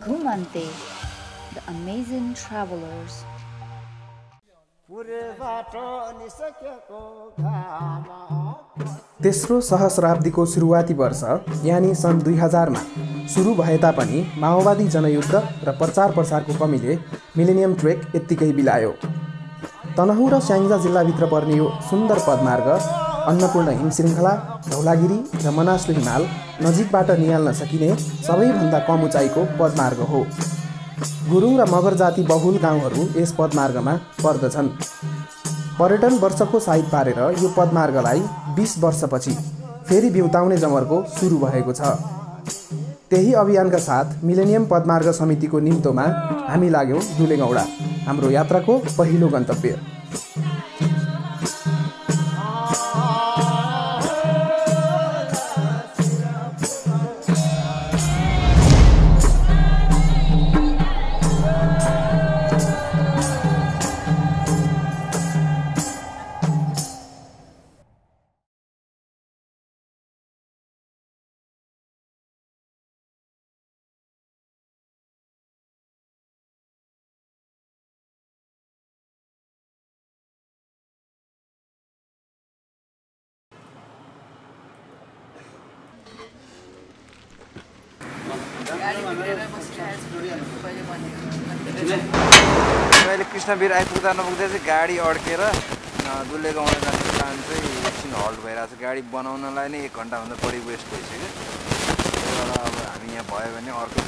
Ghumante, the amazing travelers. तेस्रो सहस्राब्दीको सुरुवाती वर्ष यानि सन् 2000 मा सुरु भए तापनि माओवादी जनयुद्ध र प्रचार प्रसारको कमीले मिलेनियम ट्रेक यत्तिकै बिलायो। तनहुँ र स्याङ्जा जिल्लाभित्र पर्ने यो सुन्दर पदमार्ग अन्नपूर्ण हिमशृङ्खला, धौलागिरी र मनासलु हिमाल नजिकबाट निहाल्न सकिने सबैभन्दा कम उचाइको पदमार्ग हो। गुरुङ र मगर जाति बहुल गाउँहरू यस पदमार्गमा पर्दछन्। पर्यटन वर्षको साइत पारेर यो पदमार्गलाई 20 वर्षपछि फेरि बिउताउने जमर्को सुरु भएको छ। त्यही अभियानका साथ मिलेनियम पदमार्ग समितिको निम्तोमा हामी लाग्यौँ दुलेगौडा, हाम्रो यात्राको पहिलो गन्तव्य। मैले कृष्णवीर आइपुग्दा नपुग्दा चाहिँ गाडी अड्केर दुलेगौडा जाने प्लान चाहिँ एकछिन हल्ट भइरहेको छ। गाडी बनाउनलाई नै 1 घन्टाभन्दा बढी वेस्ट भइसक्यो। त्यही भएर अब हामी यहाँ भयो भने अर्को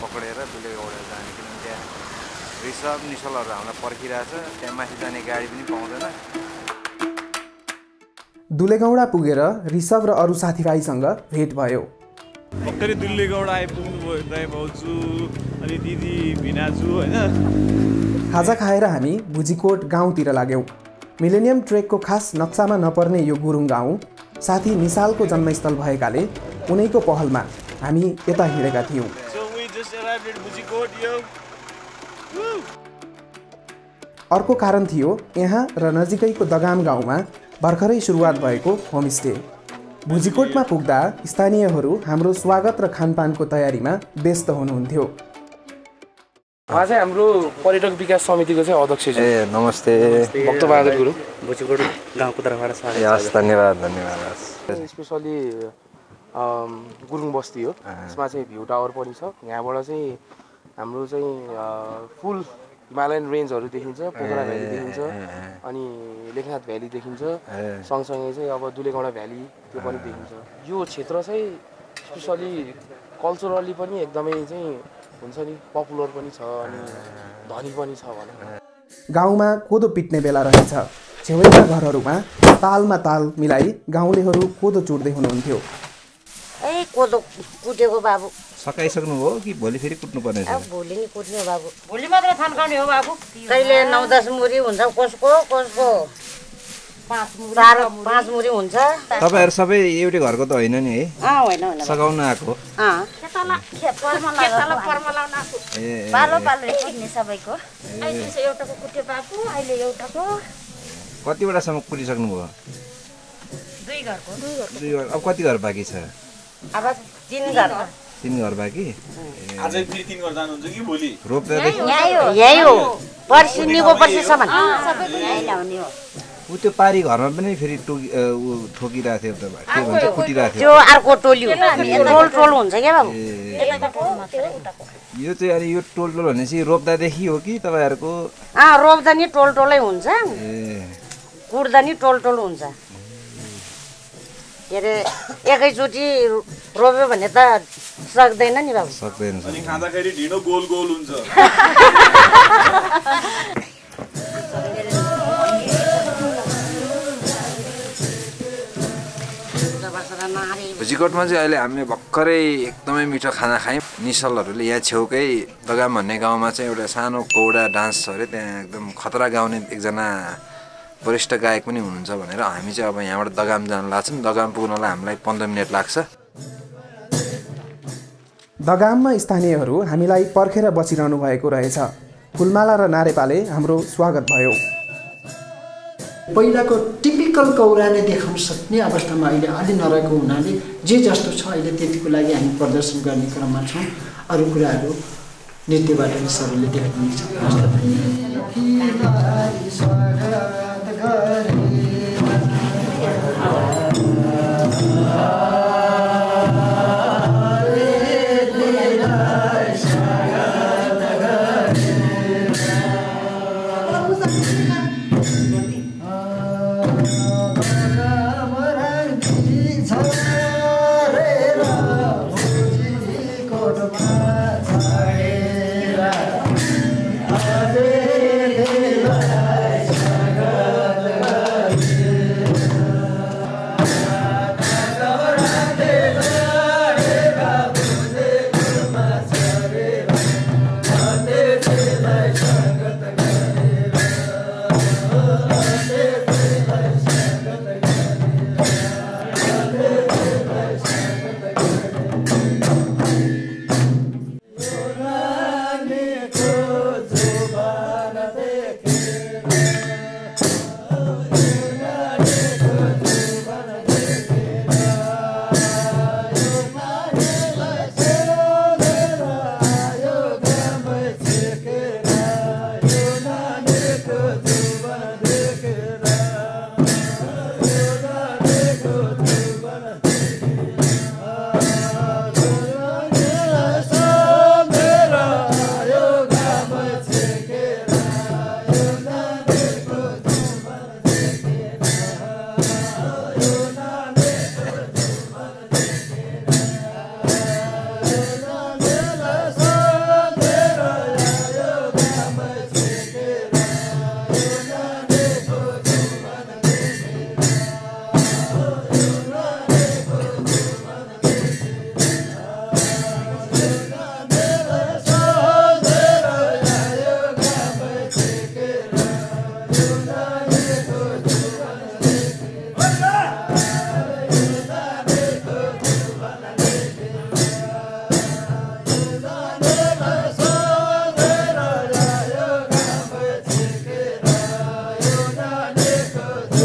पक्रेर दुलेगौडा जाने, किनभने त्यहाँ रिसर्भ निसलहरू हामीलाई पर्खिरहेछ। त्यहाँ माथि जाने गाडी पनि पाउँदैन। दुलेगौडा पुगेर रिसर्भ र अरू साथीभाइसँग भेट भयो। भर्खरै दुलेगौडा आइपुग्नु भयो दाइ भाउजू अनि दिदी भिनाजु होइन। खाजा खाएर हामी भुजीकोट गाउँतिर लाग्यौँ। मिलेनियम ट्रेकको खास नक्सामा नपर्ने यो गुरुङ गाउँ साथी निशालको जन्मस्थल भएकाले उनैको पहलमा हामी यता हिँडेका थियौँ। अर्को कारण थियो यहाँ र नजिकैको दगाम गाउँमा भर्खरै सुरुवात भएको होमस्टे। भुजीकोटमा पुग्दा स्थानीयहरू हाम्रो स्वागत र खानपानको तयारीमा व्यस्त हुनुहुन्थ्यो। उहाँ चाहिँ हाम्रो पर्यटक विकास समितिको चाहिँ अध्यक्ष छ। नमस्ते। भक्तबहादुर गुरुङ, भुजीकोट गाउँको तर्फबाट स्वागत। यस, धन्यवाद धन्यवाद। स्पेसली गुरुङ बस्ती हो, यसमा चाहिँ भ्यू टावर पनि छ। यहाँबाट चाहिँ हाम्रो चाहिँ फुल हिमालयन रेन्जहरू देखिन्छ, पोखरा भ्याली देखिन्छ, अनि लेखनाथ भ्याली देखिन्छ। सँगसँगै चाहिँ अब दुलेगौडा भ्याली त्यो पनि देखिन्छ। यो क्षेत्र चाहिँ स्पेसली कल्चरली पनि एकदमै चाहिँ हुन्छ नि, पपुलर पनि छ अनि धनी पनि छ भनौँ। गाउँमा कोदो पिट्ने बेला रहेछ। छेउैका घरहरूमा तालमा ताल मिलाई गाउँलेहरू कोदो चुड्दै हुनुहुन्थ्यो। ए कोदो कुटेको बाबु सकाइसक्नु हो कि भोलि फेरि कुट्नु पर्ने छ? भोलि नि कुट्ने बाबु, भोलि मात्र थन्काउने हो बाबु। कहिले 9-10 मुरी हुन्छ, कसको 5 मुरी हुन्छ। तपाईहरु सबै एउटै घरको त होइन नि है? होइन होइन, सघाउन आएको। पालो कुट्ने सबैको। अहिले चाहिँ एउटाको कुट्यो बाबु, अहिले एउटाको। कतिवटासम्म कुटिसक्नु भयो? 2 घरको। 2 घर। अब कति घर बाँकी छ? अब 3 घर। 3 घर बाँकी। आजै फेरि 3 घर जानुहुन्छ कि भोलि? रोप्दादेखि यही हो, पर्सि निको पर्सिसम्म सबैको यही ल्याउने हो। उ त्यो पारी घरमा पनि फेरि ठोकिरहेको थियो, के भन्छ, कुटिरहेको थियो। त्यो अर्को टोली हो, टोल हुन्छ क्या बाबु। यो चाहिँ अनि यो टोल भनेपछि रोप्दादेखि हो कि तपाईँहरूको? रोप्दा नि टोलै हुन्छ, कुट्दा नि टोल हुन्छ। के अरे एकैचोटि रोप्यो भने त सक्दैन नि बाबु। सक्दैन। अनि खाँदाखेरि ढिँडो गोल हुन्छ। भुजीकोटमा चाहिँ अहिले हामीले भर्खरै एकदमै मिठो खाना खायौँ। निसलहरूले यहाँ छेउकै दगाम भन्ने गाउँमा चाहिँ एउटा सानो कौडा डान्स छ अरे। त्यहाँ एकदम खतरा गाउने एकजना वरिष्ठ गायक पनि हुनुहुन्छ भनेर हामी चाहिँ अब यहाँबाट दगाम जान लाग्छौँ। दगाम पुग्नलाई हामीलाई 15 मिनट लाग्छ। दगाममा स्थानीयहरू हामीलाई पर्खेर बसिरहनु भएको रहेछ। फुलमाला र नारेपाले हाम्रो स्वागत भयो। पहिलाको टिपिकल कौरा नै देखाउन सक्ने अवस्थामा अहिले अलि नरहेको हुनाले जे जस्तो छ अहिले त्यतिको लागि हामी प्रदर्शन गर्ने क्रममा छौँ। अरू कुराहरू नृत्यबाट नै सबैले देख्नुहुन्छ।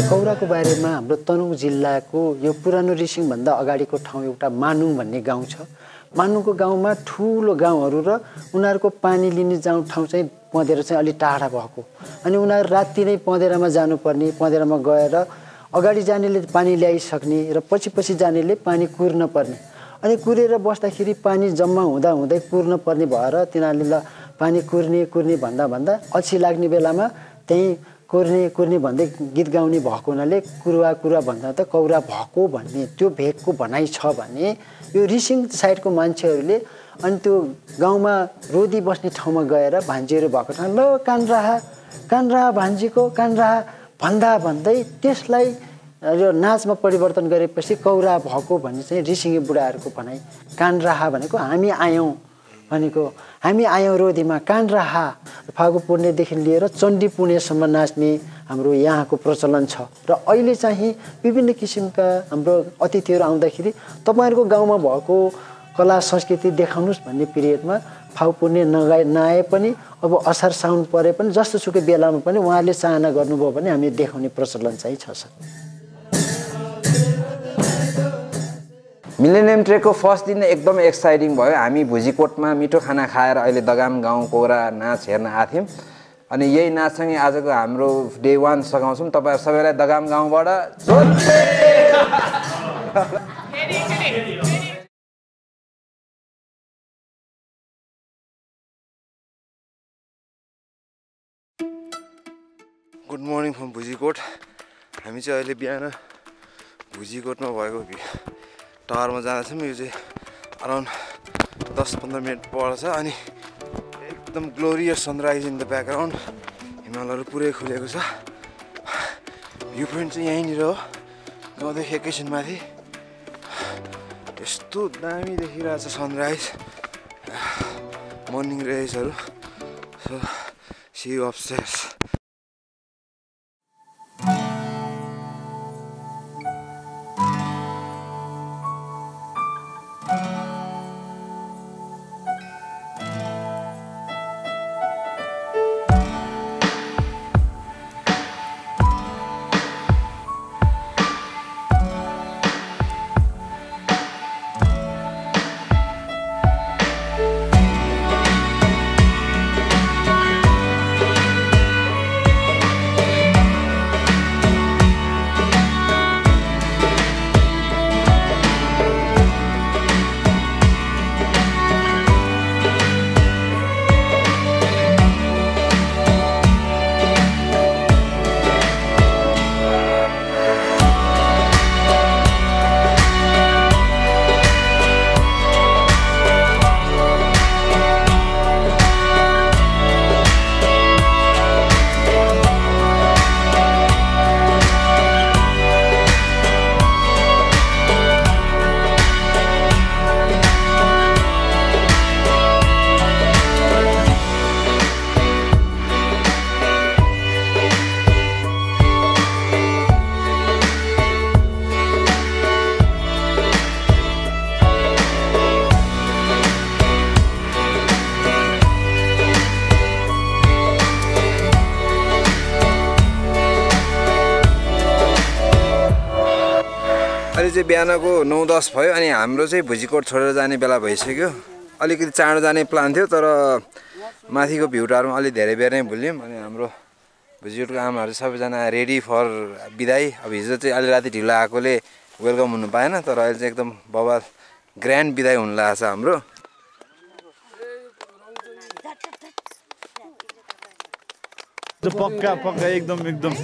कौराको बारेमा हाम्रो तनहुँ जिल्लाको यो पुरानो रिसिङभन्दा अगाडिको ठाउँ एउटा मानुङ भन्ने गाउँ छ। मानुङको गाउँमा ठुलो गाउँहरू र उनीहरूको पानी लिने ठाउँ चाहिँ पँधेरा चाहिँ अलि टाढा भएको अनि उनीहरू राति नै पँधेरामा जानुपर्ने, पँधेरामा गएर अगाडि जानेले पानी ल्याइसक्ने र पछि जानेले पानी कुर्न पर्ने अनि कुरेर बस्दाखेरि पानी जम्मा हुँदा हुँदै कुर्न पर्ने भएर तिनीहरूले ल पानी कुर्ने भन्दा अल्छी लाग्ने बेलामा त्यही कुर्ने भन्दै गीत गाउने भएको हुनाले कुरुवा भन्दा त कौरा भएको भन्ने त्यो भेगको भनाइ छ भने यो रिसिङ साइडको मान्छेहरूले अनि त्यो गाउँमा रोदी बस्ने ठाउँमा गएर भान्जीहरू भएको ठाउँ ल कानराहा भान्जीको कानराहा भन्दै त्यसलाई यो नाचमा परिवर्तन गरेपछि कौरा भएको भन्ने चाहिँ रिसिङे बुढाहरूको भनाइ। कानराहा भनेको हामी आयौँ भनेको, हामी आयौँ रोदीमा कानराहा फागु पूर्णेदेखि लिएर चण्डी पूर्णेसम्म नाच्ने हाम्रो यहाँको प्रचलन छ र अहिले चाहिँ विभिन्न किसिमका हाम्रो अतिथिहरू आउँदाखेरि तपाईँहरूको गाउँमा भएको कला संस्कृति देखाउनुहोस् भन्ने पिरियडमा फागु पूर्णे नआए पनि अब असार साउन परे पनि जस्तोसुकै बेलामा पनि उहाँले चाहना गर्नुभयो भने हामी देखाउने प्रचलन चाहिँ छ सर। मिलेनियम ट्रेकको फर्स्ट दिन एकदम एक्साइटिङ भयो। हामी भुजीकोटमा मिठो खाना खाएर अहिले दगाम गाउँ कौरा नाच हेर्न आएको थियौँ अनि यही नाचसँगै आजको हाम्रो डे 1 सघाउँछौँ। तपाईँहरू सबैलाई दगाम गाउँबाट गुड मर्निङ फ्रम भुजीकोट। हामी चाहिँ अहिले बिहान भुजीकोटमा भएको टावरमा जाँदैछौँ। यो चाहिँ अराउन्ड 10-15 मिनट पर्छ अनि एकदम glorious sunrise in the background, हिमालहरू पुरै खुलेको छ। भ्यू पोइन्ट चाहिँ यहीँनिर हो, गाउँदेखि एकैछिन माथि। यस्तो दामी देखिरहेछ सनराइज, मर्निङ रेजहरू। So see you upstairs. अहिले चाहिँ बिहानको 9-10 भयो अनि हाम्रो चाहिँ भुजीकोट छोडेर जाने बेला भइसक्यो। अलिकति चाँडो जाने प्लान थियो तर माथिको भ्युटारमा अलि धेरै बेर नै भुल्यौँ अनि हाम्रो भुजीकोटको आमाहरू सबैजना रेडी फर बिदाई। अब हिजो चाहिँ अलि राति ढिलो आएकोले वेलकम हुनु पाएन तर अहिले चाहिँ एकदम बवाल ग्रान्ड बिदाई हुन लागेको छ हाम्रो। पक्का पक्का एकदम एकदम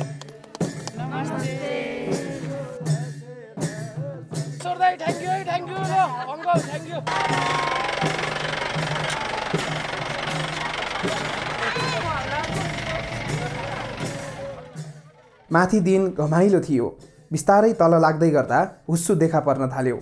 माथि दिन घमाइलो थियो। बिस्तारै तल लाग्दै गर्दा हुस्सु देखा पर्न थाल्यो।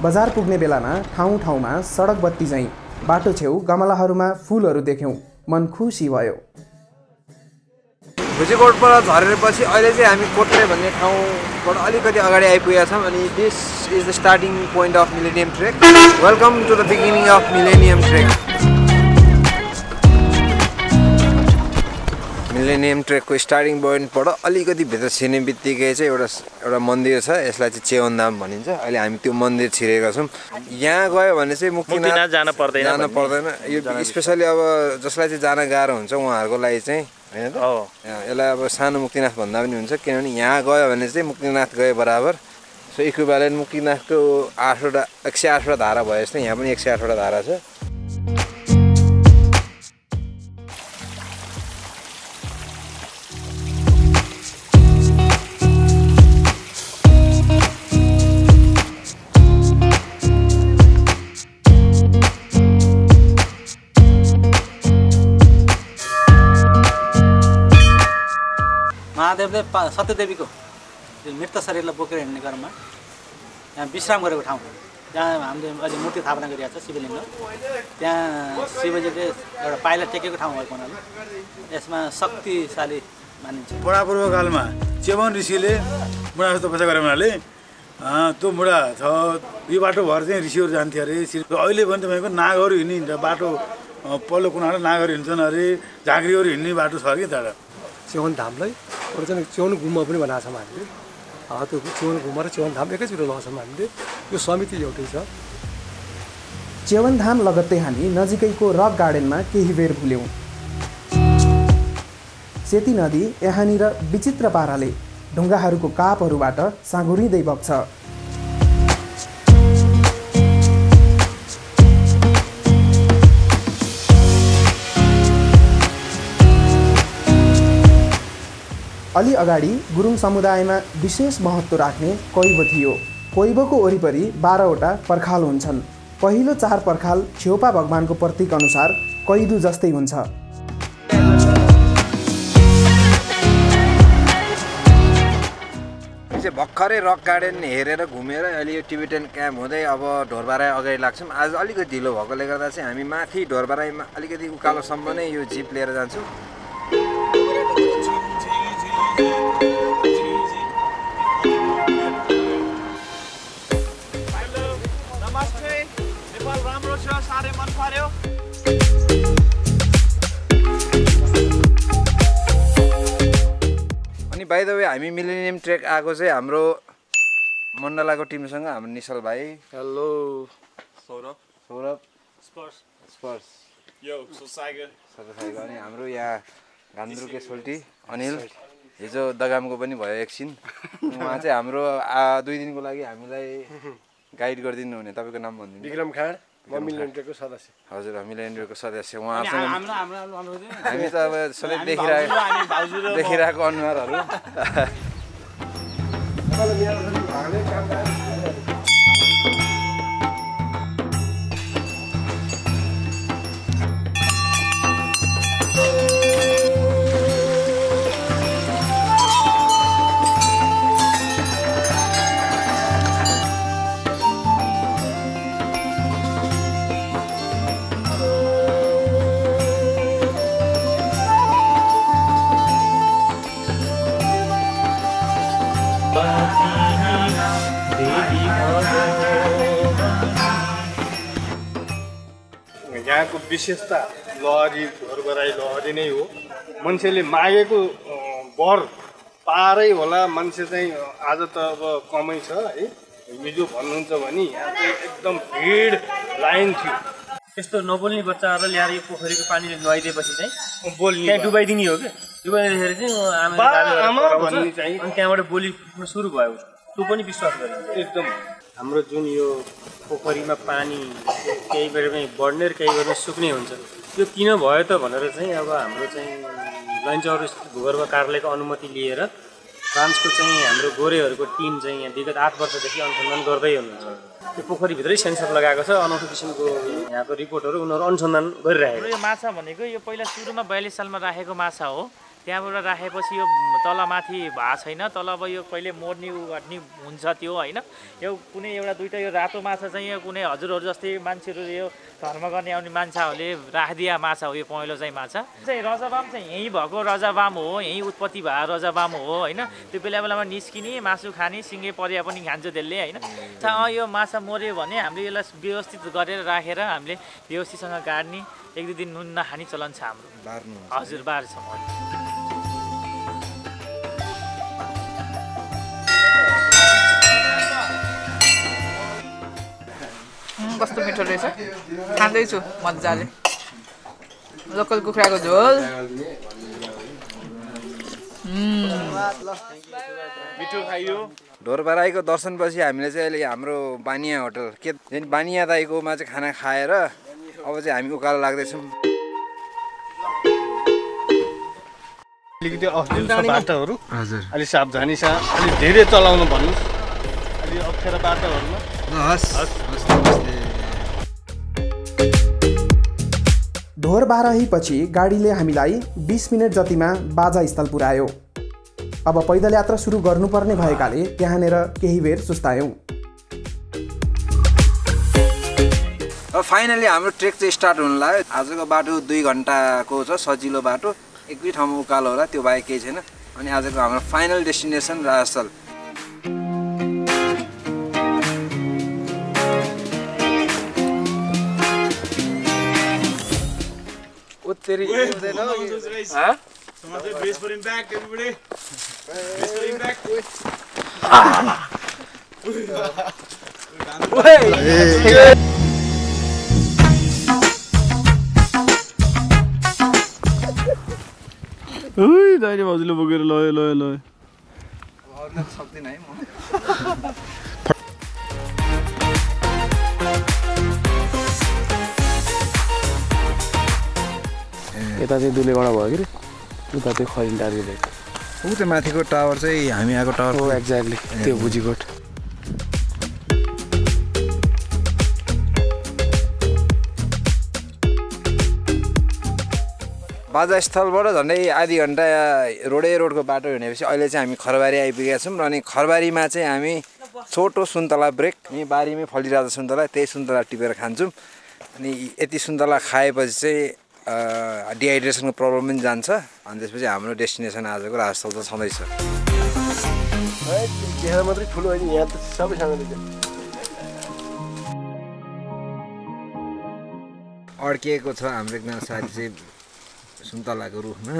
बजार पुग्ने बेलामा ठाउँ ठाउँमा सडक बत्ती झैँ बाटो छेउ गमलाहरूमा फुलहरू देख्यौँ। मन खुसी भयो। भुजीकोटबाट झरेपछि अहिले चाहिँ हामी कोट्रे भन्ने ठाउँबाट अलिकति अगाडि आइपुगेका छौँ अनि this is the starting point of millennium trek. Welcome to the beginning of millennium trek. Millennium ट्रेकको स्टार्टिङ पोइन्टबाट अलिकति भित्र छिर्ने बित्तिकै चाहिँ एउटा मन्दिर छ, यसलाई चाहिँ चेवनधाम भनिन्छ। अहिले हामी त्यो मन्दिर छिरेका छौँ। यहाँ गयो भने चाहिँ मुक्तिनाथ जान पर्दैन। यो स्पेसली अब जसलाई चाहिँ जान गाह्रो हुन्छ उहाँहरूको लागि चाहिँ होइन त, यसलाई अब सानो मुक्तिनाथ भन्दा पनि हुन्छ किनभने यहाँ गयो भने चाहिँ मुक्तिनाथ गए बराबर। सो इक्विभ्यालेन्ट मुक्तिनाथको 108वटा धारा भयो जस्तै यहाँ पनि 108वटा धारा छ। महादेवले सत्यदेवीको मृत शरीरलाई बोकेर हिँड्ने क्रममा यहाँ विश्राम गरेको ठाउँ जहाँ हामीले अहिले मूर्ति स्थापना गरिरहेको छ शिवलिङ्ग। त्यहाँ शिवजीले एउटा पाइला टेकेको ठाउँ भएको हुनाले यसमा शक्तिशाली मानिन्छ। बुढापूर्वकालमा चेवन ऋषिले बुढा तपस्या गरे हुनाले त्यो बुढा छ यो बाटो भएर चाहिँ ऋषिहरू जान्थ्यो अरे। अहिले पनि तपाईँको नागहरू हिँड्ने बाटो पल्लो कुनाबाट नागहरू हिँड्छन् अरे, झाँक्रीहरू हिँड्ने बाटो छ कि त्यहाँ चेवन धामलाई एउटा चाहिँ चेवन गुम्बा पनि बनाएको छौँ हामीले। त्यो चेवन गुम्बा र चेवन धाम एकैचोटि लगाउँछौँ हामीले। यो समिति एउटै छ। चेवनधाम लगत्तै हामी नजिकैको रक गार्डनमा केही बेर भुल्यौँ। सेती नदी यहाँनिर विचित्र पाराले ढुङ्गाहरूको कापहरूबाट साँघुरिँदै बग्छ। अलि अगाडि गुरुङ समुदायमा विशेष महत्त्व राख्ने कैब थियो। कैबको वरिपरि 12वटा पर्खाल हुन्छन्। पहिलो 4 पर्खाल छेउपा भगवानको प्रतीक अनुसार कैदु जस्तै हुन्छ। भर्खरै रक गार्डन हेरेर घुमेर अहिले यो टिबेटन क्याम्प हुँदै अब ढोरबाराई अगाडि लाग्छौँ। आज अलिकति ढिलो भएकोले गर्दा चाहिँ हामी माथि ढोरबाराईमा अलिकति उकालोसम्म नै यो जिप लिएर जान्छौँ। अनि बाइ द वे हामी मिलेनियम ट्रेक आएको चाहिँ हाम्रो मण्डलाको टिमसँग हाम्रो निशल भाइ, हेलो सौरभ स्पर्श अनि हाम्रो यहाँ घान्द्रुके सोल्टी अनिल। हिजो दगामको पनि भयो एकछिन। उहाँ चाहिँ हाम्रो 2 दिनको लागि हामीलाई गाइड गरिदिनु हुने। तपाईँको नाम भनिदिनु। विक्रम खाँड, म मिलेनियम ट्रेकको सदस्य। हजुर, मिलेनियम ट्रेकको सदस्य। उहाँसँग हामी त अब सधैँ देखिरहेको अनुहारहरू। यहाँको विशेषता लहरी ढोरबाराई लहरी नै हो। मान्छेले मागेको बर पारै होला। मान्छे चाहिँ आज त अब कमै छ है, हिजो भन्नुहुन्छ भने यहाँ चाहिँ एकदम भिड लाइन थियो। त्यस्तो नबोल्ने बच्चाहरूलाई ल्याएर यो पोखरीको पानीले नुहाइदिएपछि चाहिँ बोल्ने त्यहाँ डुबाइदिने हो क्या। डुबाइदिँदाखेरि चाहिँ अनि त्यहाँबाट बोली सुरु भयो। त्यो पनि विश्वास गरिन्छ एकदम। हाम्रो जुन यो पोखरीमा पानी केही बेरमा बढ्ने र केही बेरमा सुक्ने हुन्छ, यो किन भयो त भनेर चाहिँ अब हाम्रो चाहिँ लैनचौर भूगर्भ कार्यालयको अनुमति लिएर फ्रान्सको चाहिँ हाम्रो गोरेहरूको टिम चाहिँ यहाँ विगत 8 वर्षदेखि अनुसन्धान गर्दै हुनुहुन्छ। त्यो पोखरीभित्रै सेन्सर लगाएको छ, अनौठो किसिमको यहाँको रिपोर्टहरू उनीहरू अनुसन्धान गरिरहेको। यो माछा भनेको यो पहिला सुरुमा 42 सालमा राखेको माछा हो। त्यहाँबाट राखेपछि यो तलमाथि भएको छैन। तल अब यो कहिले मोड्ने घट्ने हुन्छ त्यो होइन। यो कुनै एउटा दुईवटा यो रातो माछा चाहिँ यो कुनै हजुरहरू जस्तै मान्छेहरू यो धर्म गर्ने आउने मान्छेहरूले राखिदिया माछा हो। यो पहेँलो चाहिँ माछा चाहिँ रजाबाम चाहिँ यहीँ भएको रजाबाम हो, यहीँ उत्पत्ति भएको रजाबाम हो होइन। त्यो बेला बेलामा निस्किने मासु खाने सिङ्गे परिया पनि खान्छ त्यसले होइन। यो माछा मऱ्यो भने हामीले यसलाई व्यवस्थित गरेर राखेर हामीले व्यवस्थितसँग गाड्ने, 1-2 दिन नुन नखाने चलन छ हाम्रो। हजुर बार्छ। कस्तो मिठो रहेछ, खाँदैछु मजाले। लोकल कुखुराको झोल मिठो खाइयो। ढोरबाराईको दर्शनपछि हामीले चाहिँ अहिले हाम्रो बानिया होटल के बानिया दाईकोमा चाहिँ खाना खाएर अब चाहिँ हामी उकालो लाग्दैछौँ। अलिकति अप्ठ्यारो छ बाटोहरू, हजुर अलि सावधानी छ, अलि धेरै चलाउनु भन्नुहोस्। अलि अप्ठ्यारो बाटोहरूमा ढोर बाराहीपछि गाडीले हामीलाई 20 मिनट जतिमा बाजा स्थल पुर्यायो। अब पैदल यात्रा सुरु गर्नुपर्ने भएकाले त्यहाँनिर केही बेर सुस्तायौँ। अब फाइनली हाम्रो ट्रेक चाहिँ स्टार्ट हुन लाग्यो। आजको बाटो 2 घन्टाको छ, सजिलो बाटो। एकै ठाउँमा उकालो होला, त्यो बाहेक केही छैन। अनि आजको हाम्रो फाइनल डेस्टिनेसन राजस्थल। उत्तरी दाइले भाउजूले बोकेर लयो लयो लयो। सक्दिन है म। यता चाहिँ दुलेगडा भयो कि उता चाहिँ खरिन्डारी भएको। ऊ त्यो माथिको टावर चाहिँ हामी आएको टावर हो। एक्ज्याक्टली त्यो भुजीकोट। बाजा स्थलबाट झन्डै आधी घन्टा रोडको बाटो हिँडेपछि अहिले चाहिँ हामी खरबारी आइपुगेका छौँ। र अनि खरबारीमा चाहिँ हामी छोटो सुन्तला ब्रेक, यहीँ बारीमै फलिरहेको सुन्तला, त्यही सुन्तला टिपेर खान्छौँ। अनि यति सुन्तला खाएपछि चाहिँ डिहाइड्रेसनको प्रब्लम पनि जान्छ। अनि त्यसपछि हाम्रो डेस्टिनेसन आजको राजस्थल त छँदैछ। यहाँ मात्रै ठुलो होइन, यहाँ त सबैसँग अड्किएको छ हाम्रो एकजना साथी चाहिँ सुन्तलाको रुखमा।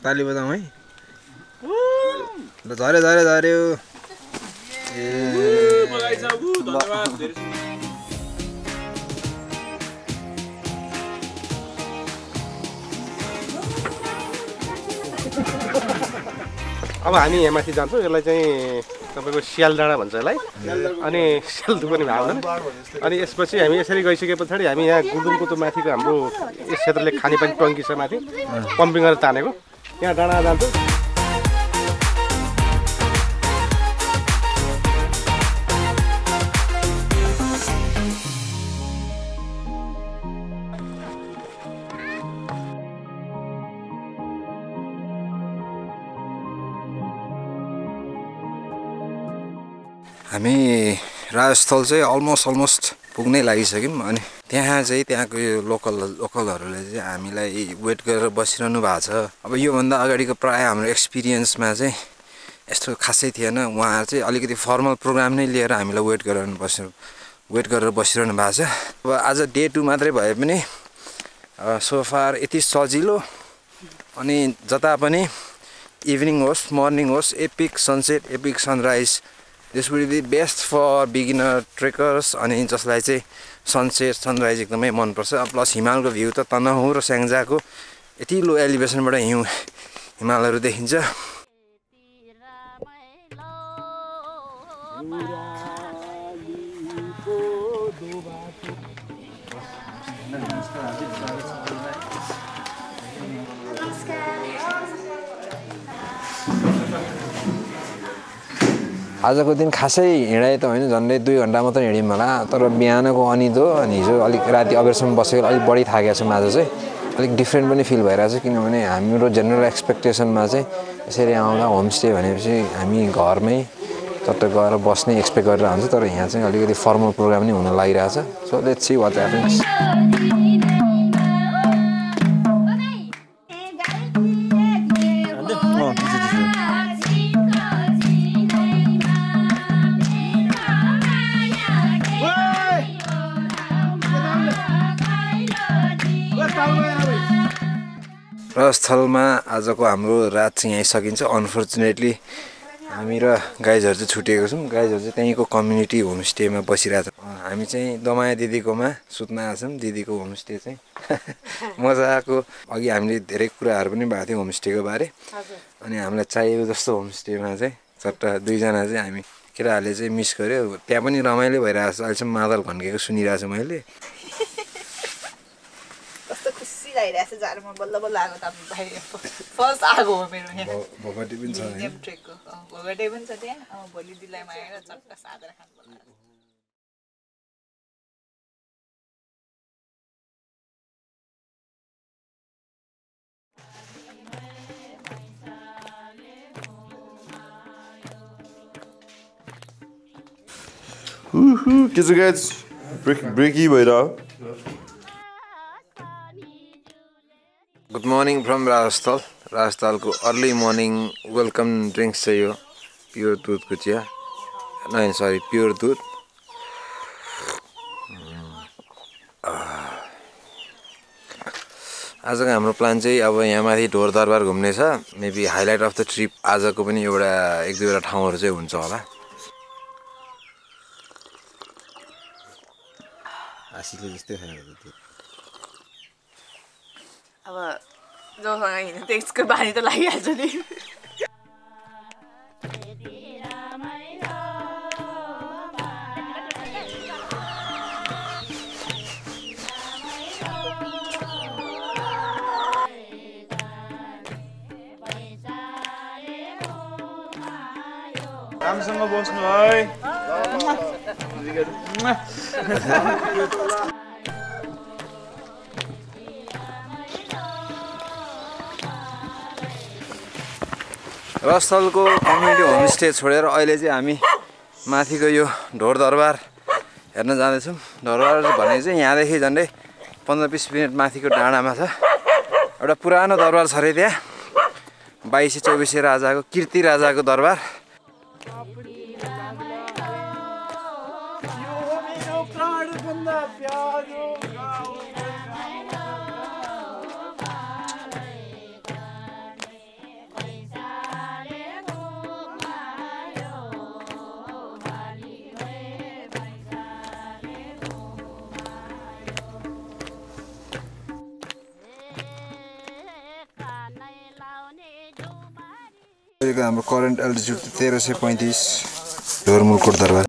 ताली बजाउँ है। ल झऱ्यो झऱ्यो झऱ्यो। अब हामी यहाँ माथि जान्छौँ। यसलाई चाहिँ तपाईँको स्याल डाँडा भन्छ यसलाई। अनि स्याल पनि भएको हुँदैन। अनि यसपछि हामी यसरी गइसके पछाडि हामी यहाँ गुडुङको त्यो माथिको हाम्रो यस क्षेत्रले खानेपानी टङ्की छ माथि, पम्पिङ गरेर तानेको, यहाँ डाँडा जान्छौँ। हामी राजस्थल चाहिँ अलमोस्ट पुग्नै लागिसक्यौँ। अनि त्यहाँ चाहिँ त्यहाँको यो लोकलहरूले चाहिँ हामीलाई वेट गरेर बसिरहनु भएको छ। अब योभन्दा अगाडिको प्रायः हाम्रो एक्सपिरियन्समा चाहिँ यस्तो खासै थिएन। उहाँहरू चाहिँ अलिकति फर्मल प्रोग्राम नै लिएर हामीलाई वेट गरेर बसिरहनु भएको छ। अब आज डे 2 मात्रै भए पनि सोफार यति सजिलो अनि जता पनि इभिनिङ होस् मर्निङ होस् epic sunset epic sunrise this will be best for beginner trekkers अनि जसलाई चाहिँ सनसेट सनराइज एकदमै मनपर्छ। प्लस हिमालको भ्यू त तनहुँ र स्याङ्जाको यति लो एलिभेसनबाट हिमालहरू देखिन्छ। आजको दिन खासै हिँडाइ त होइन, झन्डै 2 घन्टा मात्र हिँड्यौँ होला। तर बिहानको अनिदो अनि हिजो अलिक राति अबेरसम्म बसेको अलिक बढी थाकेको छ। आज चाहिँ अलिक डिफ्रेन्ट पनि फिल भइरहेछ किनभने हाम्रो जेनरल एक्सपेक्टेसनमा चाहिँ यसरी आउँदा होमस्टे भनेपछि हामी घरमै चट्ट गएर बस्ने एक्सपेक्ट गरेर हुन्छ। तर यहाँ चाहिँ अलिकति फर्मल प्रोग्राम नै हुन लागिरहेछ। So let's see what happens. र स्थलमा आजको हाम्रो रात चाहिँ यहीँ सकिन्छ। अनफर्चुनेटली हामी र गाइजहरू चाहिँ छुटेको छौँ। गाइजहरू चाहिँ त्यहीँको कम्युनिटी होमस्टेमा बसिरहेको छ। हामी चाहिँ दमाया दिदीकोमा सुत्न आएको छौँ। दिदीको होमस्टे चाहिँ मजाको। अघि हामीले धेरै कुराहरू पनि भएको थियो होमस्टेको बारे। अनि हामीलाई चाहिएको जस्तो होमस्टेमा चाहिँ चट्ट 2 जना चाहिँ हामी केटाहरूले चाहिँ मिस गर्यो। त्यहाँ पनि रमाइलो भइरहेको छ। अहिलेसम्म मादल घन्केको सुनिरहेको छु मैले। लागिरहेछ जाडोमा बल्ल बल्ल आएको त बाहिर फर्स्ट आगो हो मेरो यहाँ। भोगटे पनि छ ट्रेकको भोगटे पनि छ त्यहाँ। भोलि दिल्लीमा आएर चट्ट सादेर खानु पर्ला। के छ गाइज ब्रेकी भइरह्यो। Good morning from Rajasthal. राजस्थलको अर्ली मर्निङ वेलकम ड्रिङ्क्स चाहिँ यो प्योर दुधको चिया। सरी प्योर दुध। आजको हाम्रो प्लान चाहिँ अब यहाँ माथि ढोर दरबार घुम्ने छ। Maybe highlight of the trip आजको पनि एउटा 1-2 ठाउँहरू चाहिँ हुन्छ होला। आशीले जस्तै खाएको थियो। अब जोसँग हिँड्नु त्यसको बानी त लागिहाल्छ नि। राम्रोसँग बस्नु है। रस्थलको कम्युनिटी होमस्टे छोडेर अहिले चाहिँ हामी माथिको यो ढोर दरबार हेर्न जाँदैछौँ। ढोर दरबार भने चाहिँ यहाँदेखि झन्डै 15-20 मिनट माथिको डाँडामा छ। एउटा पुरानो दरबार छ अरे त्यहाँ। 2224 राजाको कीर्ति राजाको दरबार। हाम्रो करेन्ट एल्टिट्युड 1335 ढोरमुलकोट दरबार।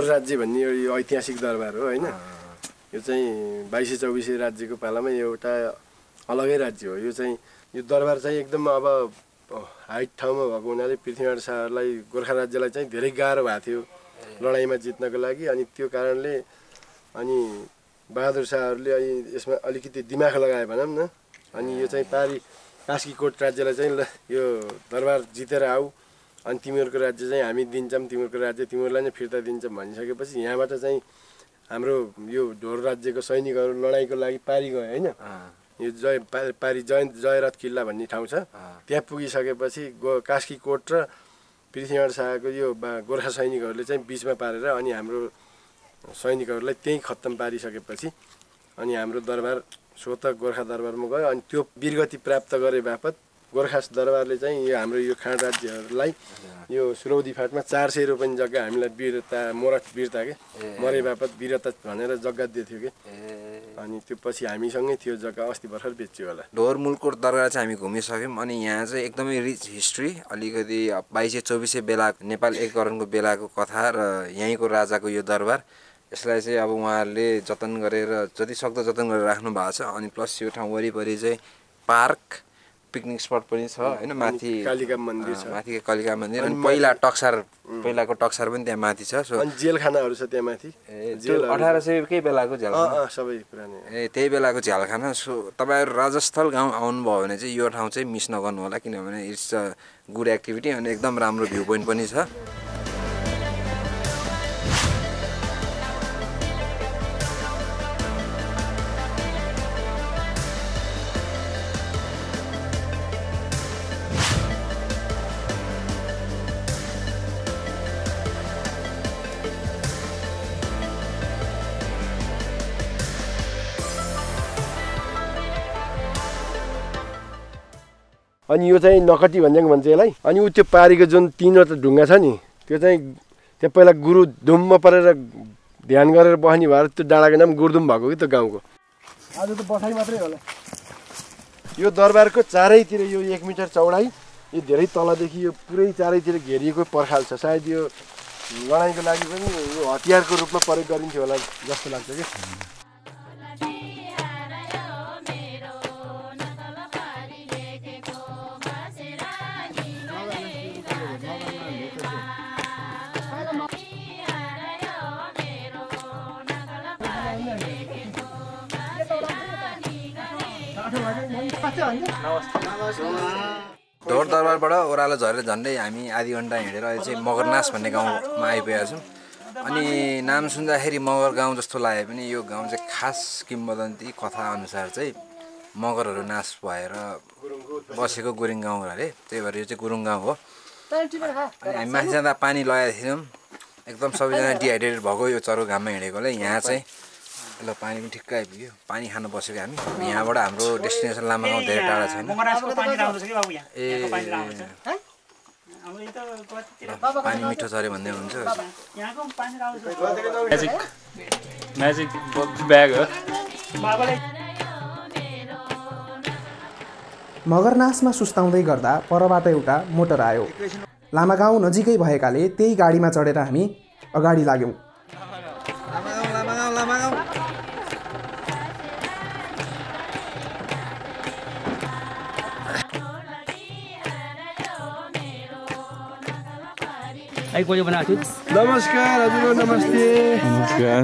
राज्य भन्ने यो ऐतिहासिक दरबार हो होइन। यो चाहिँ 2224 राज्यको पालामा एउटा अलगै राज्य हो। यो चाहिँ यो दरबार चाहिँ एकदम अब हाइट ठाउँमा भएको हुनाले पृथ्वीनारायण शाहलाई गोर्खा राज्यलाई चाहिँ धेरै गाह्रो भएको थियो लडाइँमा जित्नको लागि। अनि त्यो कारणले अनि बहादुर शाहहरूले अनि यसमा अलिकति दिमाग लगाए भनौँ न। अनि यो चाहिँ कास्कीकोट राज्यलाई चाहिँ ल यो दरबार जितेर आऊ अनि तिमीहरूको राज्य चाहिँ हामी दिन्छौँ, तिमीहरूको राज्य तिमीहरूलाई नै फिर्ता दिन्छौँ भनिसकेपछि यहाँबाट चाहिँ हाम्रो यो ढोर राज्यको सैनिकहरू लडाइँको लागि पारी गए होइन। यो जयरथ किल्ला भन्ने ठाउँ छ। त्यहाँ पुगिसकेपछि कास्कीकोट र पृथ्वीनारायण शाहको यो गोर्खा सैनिकहरूले चाहिँ बिचमा पारेर अनि हाम्रो सैनिकहरूलाई त्यहीँ खत्तम पारिसकेपछि अनि हाम्रो दरबार स्वत गोर्खा दरबारमा गयो। अनि त्यो वीरगति प्राप्त गरे बापत गोर्खा दरबारले चाहिँ यो हाम्रो यो खाँड राज्यहरूलाई यो सुरौदी फाँटमा 400 रुपैयाँ जग्गा हामीलाई वीरता मोरठ वीरता के मरे बापत वीरता भनेर जग्गा दिएको थियो कि। अनि त्यो पछि हामीसँगै थियो जग्गा, अस्ति भर्खर बेच्यो होला। ढोर मुलकोट दरबार चाहिँ हामी घुमिसक्यौँ। अनि यहाँ चाहिँ एकदमै रिच हिस्ट्री, अलिकति 2224 बेला नेपाल एकीकरणको बेलाको कथा र यहीँको राजाको यो दरबार। यसलाई चाहिँ अब उहाँहरूले जतन गरेर जति सक्दो जतन गरेर राख्नु भएको छ। अनि प्लस यो ठाउँ वरिपरि चाहिँ पार्क पिकनिक स्पट पनि छ होइन। माथि कालिका मन्दिर छ, माथि कालिका मन्दिर। अनि पहिलाको टक्सार पनि त्यहाँ माथि छ। सो अनि जेलखानाहरू छ त्यहाँ माथि। 1800 कै बेलाको झ्यालखाना सबै पुरानो त्यही बेलाको झ्यालखाना। सो तपाईँहरू राजस्थल गाउँ आउनुभयो भने चाहिँ यो ठाउँ चाहिँ मिस नगर्नु होला, किनभने इट्स अ गुड एक्टिभिटी अनि एकदम राम्रो भ्यू पोइन्ट पनि छ। अनि यो चाहिँ नकटी भन्छ यसलाई। अनि ऊ त्यो पारीको जुन 3वटा ढुङ्गा छ नि त्यो चाहिँ त्यो पहिला गुरु धुममा परेर ध्यान गरेर बस्ने भएर त्यो डाँडाको नाम गुरुधुम भएको कि त्यो गाउँको। आज त बसाइ मात्रै होला। यो दरबारको चारैतिर यो 1 मिटर चौडाइ, यो धेरै तलदेखि यो पुरै चारैतिर घेरिएको पर्खाल छ। सायद यो लडाइँको लागि पनि यो हतियारको रूपमा प्रयोग गरिन्थ्यो होला जस्तो लाग्छ कि। ढोर दरबारबाट ओह्रालो झरेर झन्डै हामी आधी घन्टा हिँडेर अहिले चाहिँ मगरनास भन्ने गाउँमा आइपुगेका छौँ। अनि नाम सुन्दाखेरि मगर गाउँ जस्तो लागे पनि यो गाउँ चाहिँ खास किम्बदन्ती कथा अनुसार चाहिँ मगरहरू नाश भएर बसेको गुरुङ गाउँ अरे, त्यही भएर यो चाहिँ गुरुङ गाउँ हो। अनि हामी माथि जाँदा पानी लगाएको थियौँ, एकदम सबैजना डिहाइड्रेटेड भएको यो चरो घाममा हिँडेकोले। यहाँ चाहिँ ल पानी पनि ठिक्क आइपुग्यो, पानी खान बसेको हामी। यहाँबाट हाम्रो डेस्टिनेसन लामा गाउँ धेरै टाढा छैन। पानी मिठो छ अरे भन्दै हुन्छ। म्याजिक ब्याग हो। मगरनासमा सुस्ताउँदै गर्दा परबाट एउटा मोटर आयो। लामागाउँ नजिकै भएकाले त्यही गाडीमा चढेर हामी अगाडि लाग्यौँ। नमस्कार हजुर, नमस्ते। नमस्कार।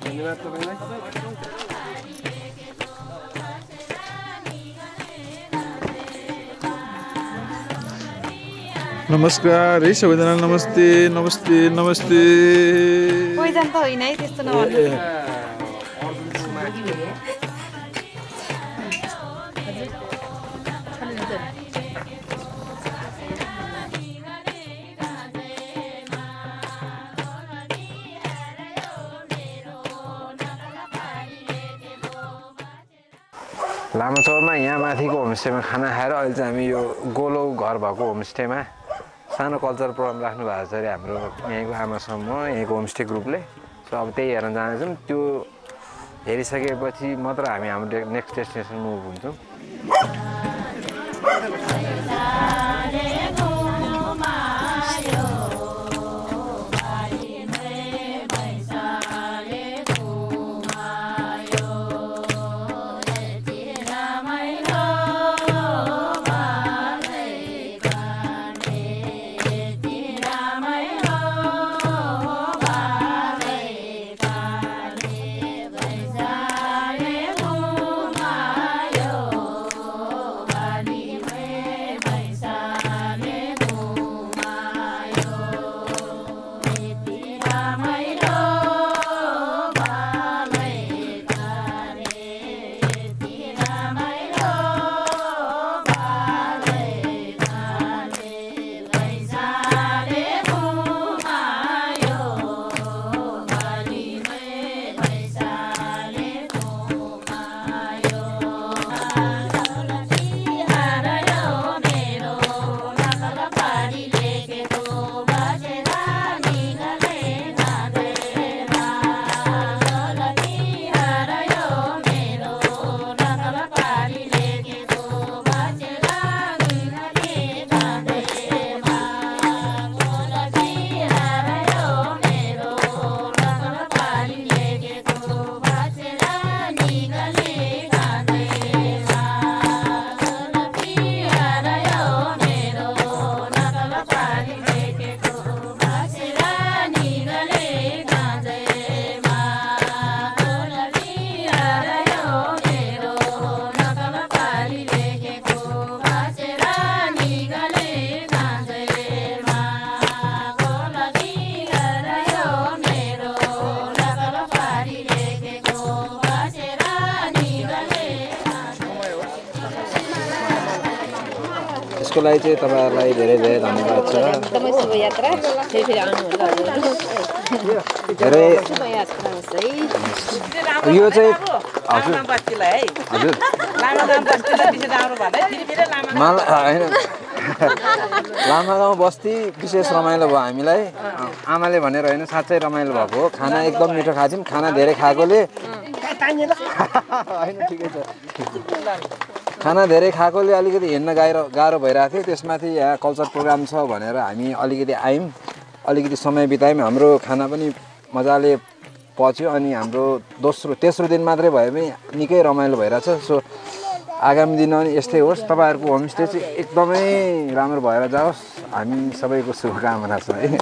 धन्यवाद तपाईँलाई। नमस्कार है सबैजना, नमस्ते नमस्ते नमस्ते। पहिचान त होइन है त्यस्तो नभन्नु। लामाचौरमा यहाँ माथिको होमस्टेमा खाना खाएर अहिले चाहिँ हामी यो गोलो घर भएको होमस्टेमा सानो कल्चर प्रोग्राम राख्नु भएको छ अरे हाम्रो यहीँको आमासम्म यहीँको होमस्टे ग्रुपले। सो अब त्यही हेर्न जानेछौँ। त्यो हेरिसकेपछि मात्र हामी हाम्रो नेक्स्ट डेस्टिनेसन मुभ हुन्छौँ। त्यसको लागि चाहिँ तपाईँहरूलाई धेरै धेरै धन्यवाद छ। एकदमै शुभयात्रा फेरि आउनु होला धेरै यो चाहिँ हजुर मलाई होइन लामा गाउँ बस्ती विशेष रमाइलो भयो हामीलाई। आमाले भनेर होइन साँच्चै रमाइलो भएको हो। खाना एकदम मिठो खाएको थियौँ। खाना धेरै खाएकोले होइन ठिकै छ। खाना धेरै खाएकोले अलिकति हिँड्न गाह्रो भइरहेको थियो। त्यसमाथि यहाँ कल्चर प्रोग्राम छ भनेर हामी अलिकति आयौँ, अलिकति समय बितायौँ। हाम्रो खाना पनि मजाले पच्यो अनि हाम्रो तेस्रो दिन मात्रै भए पनि निकै रमाइलो भइरहेछ। सो आगामी दिनमा पनि यस्तै होस्। तपाईँहरूको होमस्टे चाहिँ एकदमै राम्रो भएर जाओस्। हामी सबैको शुभकामना छ है।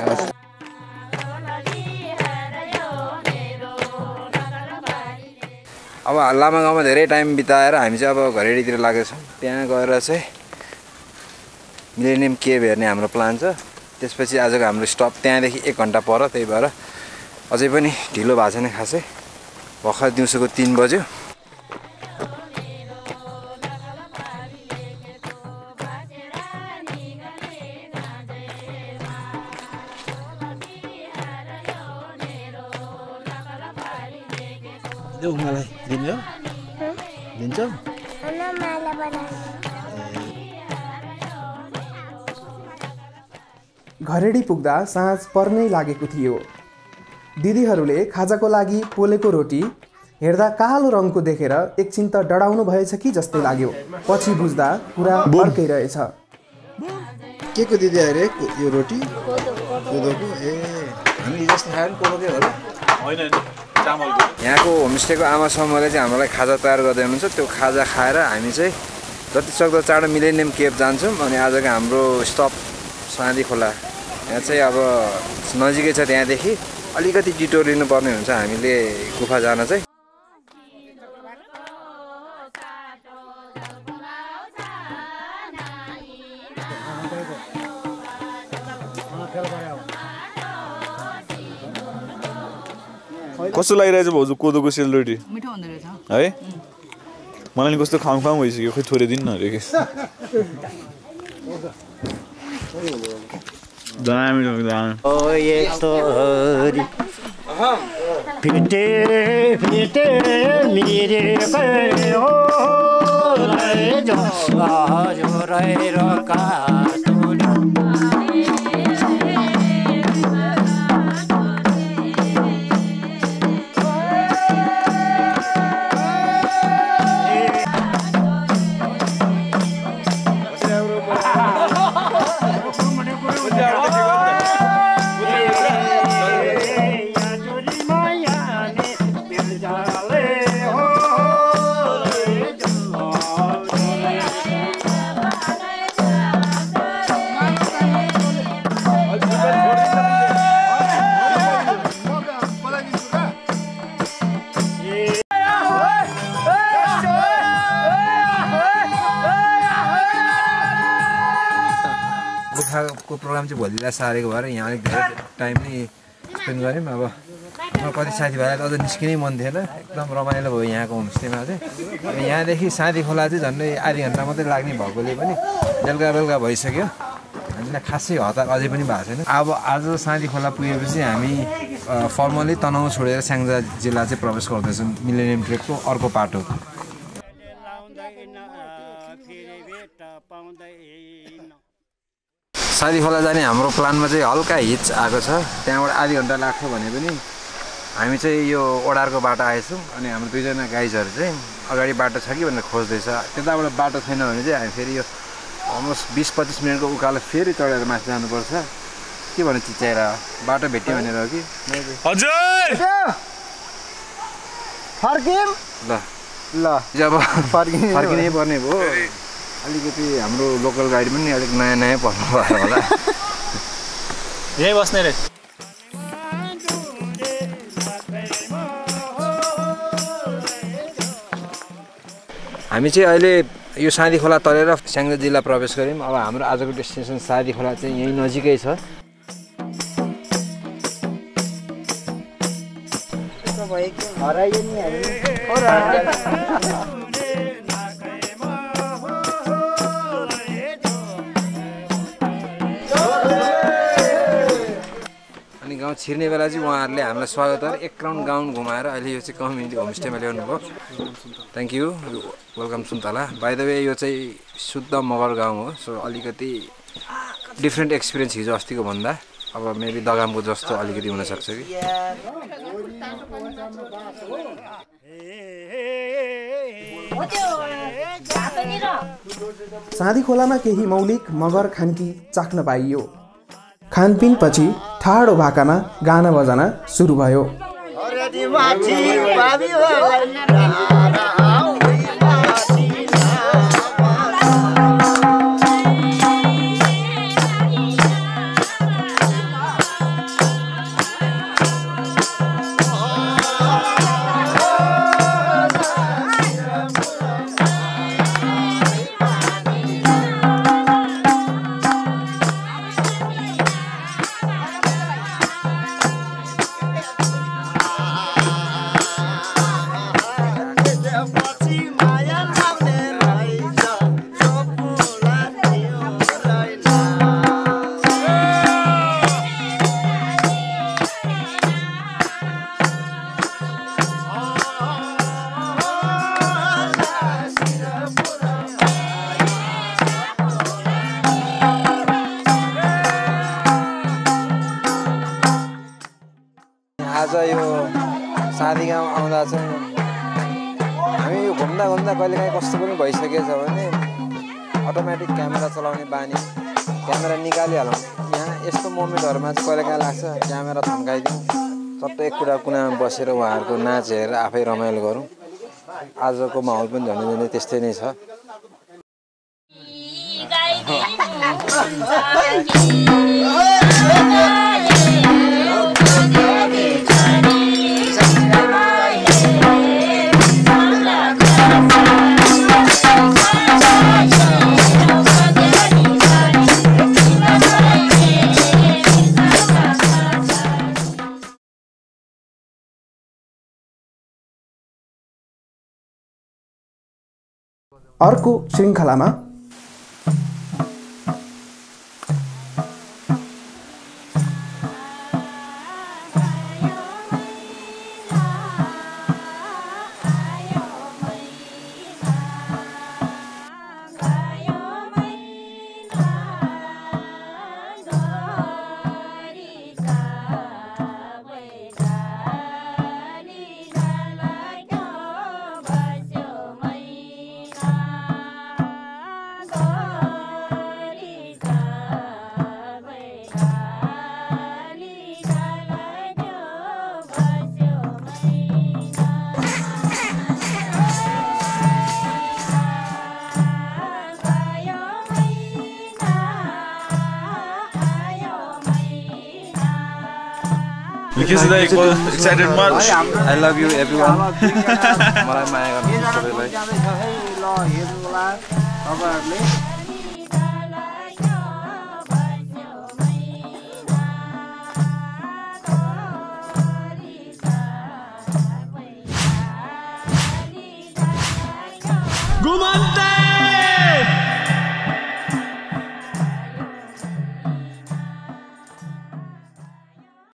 अब लामा गाउँमा धेरै टाइम बिताएर हामी चाहिँ अब घरेडीतिर लागेछौँ। त्यहाँ गएर चाहिँ मिलेनियम केभ हेर्ने हाम्रो प्लान छ। त्यसपछि आजको हाम्रो स्टप त्यहाँदेखि 1 घन्टा पर, त्यही भएर अझै पनि ढिलो भएको छैन खासै। भर्खर दिउँसोको 3 बज्यो। देऊ मलाई दिन्छ दिन्छ घरेडी पुग्दा साँझ पर्नै लागेको थियो। दिदीहरूले खाजाको लागि पोलेको रोटी हेर्दा कालो रङको देखेर एकछिन त डराउनु भएछ कि जस्तै लाग्यो। पछि बुझ्दा कुरा अर्कै रहेछ। के को दिदी अरे यो रोटी कोदोको? ए हामी जस्तो खायो नि कोदोकै होला होइन चामलको। यहाँको होमस्टेको आमा समूहले चाहिँ हामीलाई खाजा तयार गर्दै हुनुहुन्छ। त्यो खाजा खाएर हामी चाहिँ जति सक्दो चाँडो मिलेनियम केभ जान्छौँ। अनि आजको हाम्रो स्टप साँधी खोला यहाँ चाहिँ अब नजिकै छ। त्यहाँदेखि अलिकति डिटोर लिनुपर्ने हुन्छ हामीले गुफा जान चाहिँ। कस्तो लागिरहेछ भाउजू कोदोको सेलरोटी? मिठो हुँदो रहेछ है। मलाई कस्तो खाउँ भइसक्यो। खोइ थोरै दिन नअरे के दामी ओ ये तोरी फिटे फिटे मेरे पे हो रे जो आज रे रका को प्रोग्राम चाहिँ भोलिलाई सारेको भएर यहाँ अलिक धेरै टाइम नै स्पेन्ड गऱ्यौँ। अब मलाई कति साथीभाइलाई अझ निस्किनै मन थिएन। एकदम रमाइलो भयो यहाँको होमस्टेमा चाहिँ। यहाँदेखि साँधी खोला चाहिँ झन्डै आधी घन्टा मात्रै लाग्ने भएकोले पनि बेलुका भइसक्यो। हामीलाई खासै हतार अझै पनि भएको छैन। अब आज साँधी खोला पुगेपछि हामी फर्मली तनहुँ छोडेर स्याङ्जा जिल्ला चाहिँ प्रवेश गर्दैछौँ मिलेनियम ट्रेकको अर्को पाटो। साँधी खोला जाने हाम्रो प्लानमा चाहिँ हल्का हिच आएको छ। त्यहाँबाट आधी घन्टा लाग्छ भने पनि हामी चाहिँ यो ओडारको बाटो आएछौँ। अनि हाम्रो 2 जना गाइजहरू चाहिँ अगाडि बाटो छ कि भनेर खोज्दैछ। त्यताबाट बाटो छैन भने चाहिँ हामी फेरि यो अलमोस्ट 20-25 मिनटको उकालो फेरि चढेर माथि जानुपर्छ। के भन्नु चिच्याएर बाटो भेट्यो भनेर हो कि हजुर फर्किम ल ल जब फर्किनै पर्ने भयो। अलिकति हाम्रो लोकल गाडी पनि अलिक नयाँ पर्नु भयो होला। यहीँ बस्ने रे। हामी चाहिँ अहिले यो साँधी खोला तरेर स्याङ्जा जिल्ला प्रवेश गऱ्यौँ। अब हाम्रो आजको डेस्टिनेसन साँधी खोला चाहिँ यहीँ नजिकै छ। छिर्ने बेला चाहिँ उहाँहरूले हामीलाई स्वागत गरेर एक राउन्ड गाउँ घुमाएर अहिले यो चाहिँ कम्युनिटी होमस्टेमा ल्याउनु भयो। Thank you. वेलकम सुन्तला। बाइ द वे यो चाहिँ शुद्ध मगर गाउँ हो। सो अलिकति डिफ्रेन्ट एक्सपिरियन्स हिजो अस्तिको भन्दा। अब मेबी दगामको जस्तो अलिकति हुनसक्छ कि। साँधी खोलामा केही मौलिक मगर खानकी चाख्न पाइयो। खानपिनपछि ठाडो भाकामा गाना बजाना सुरु भयो। आज यो साँधी गाउँ आउँदा चाहिँ हामी यो घुम्दा घुम्दा कहिलेकाहीँ कस्तो पनि भइसकेछ भने अटोमेटिक क्यामेरा चलाउने बानी क्यामेरा निकालिहालौँ। यहाँ यस्तो मोमेन्टहरूमा चाहिँ कहिलेकाहीँ लाग्छ क्यामेरा थन्काइदिउँ, चट्ट एक कुनामा बसेर उहाँहरूको नाच हेरेर आफै रमाइलो गरौँ। आजको माहौल पनि झन्डै त्यस्तै नै छ। अर्को श्रृङ्खलामा excited much. I love you everyone. मलाई माया गर्नु सबैलाई।